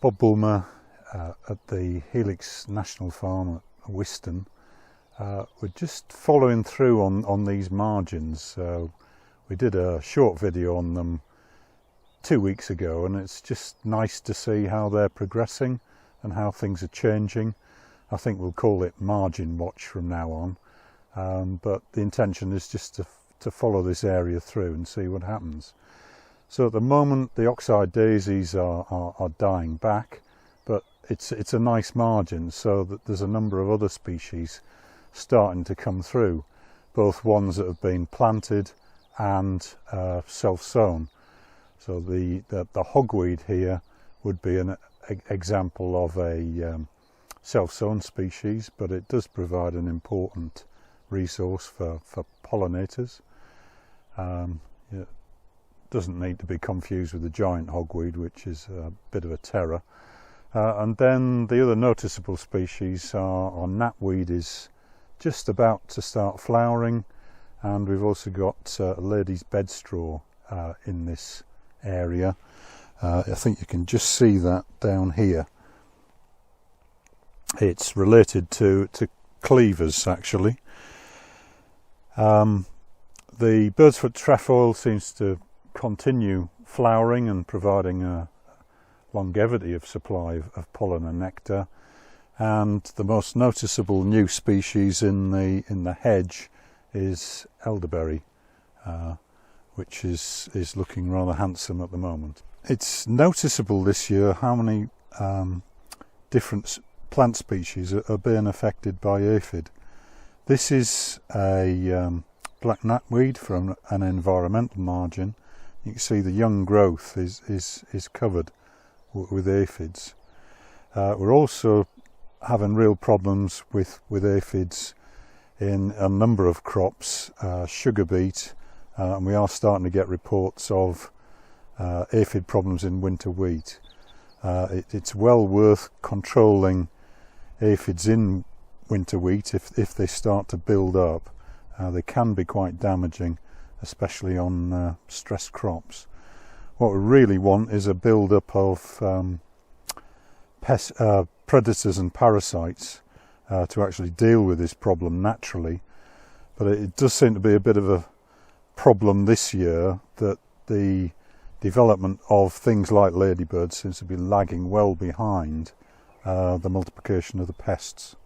Bob Bulmer at the Helix National Farm at Whiston. We're just following through on these margins. We did a short video on them 2 weeks ago, and it's just nice to see how they're progressing and how things are changing. I think we'll call it margin watch from now on, but the intention is just to follow this area through and see what happens. So at the moment the oxeye daisies are dying back, but it's a nice margin, so that there's a number of other species starting to come through, both ones that have been planted and self-sown. So the hogweed here would be an example of a self-sown species, but it does provide an important resource for pollinators. It doesn't need to be confused with the giant hogweed, which is a bit of a terror. And then the other noticeable species are knapweed is just about to start flowering, and we've also got lady's bedstraw in this area. I think you can just see that down here. It's related to cleavers, actually. The bird's foot trefoil seems to continue flowering and providing a longevity of supply of pollen and nectar, and the most noticeable new species in the hedge is elderberry, which is looking rather handsome at the moment. It's noticeable this year how many different plant species are being affected by aphid. This is a black knapweed from an environmental margin. You can see the young growth is covered with aphids. We're also having real problems with aphids in a number of crops, sugar beet, and we are starting to get reports of aphid problems in winter wheat. It's well worth controlling aphids in winter wheat if they start to build up. They can be quite damaging, especially on stressed crops. What we really want is a build-up of predators and parasites to actually deal with this problem naturally. But it does seem to be a bit of a problem this year that the development of things like ladybirds seems to be lagging well behind the multiplication of the pests.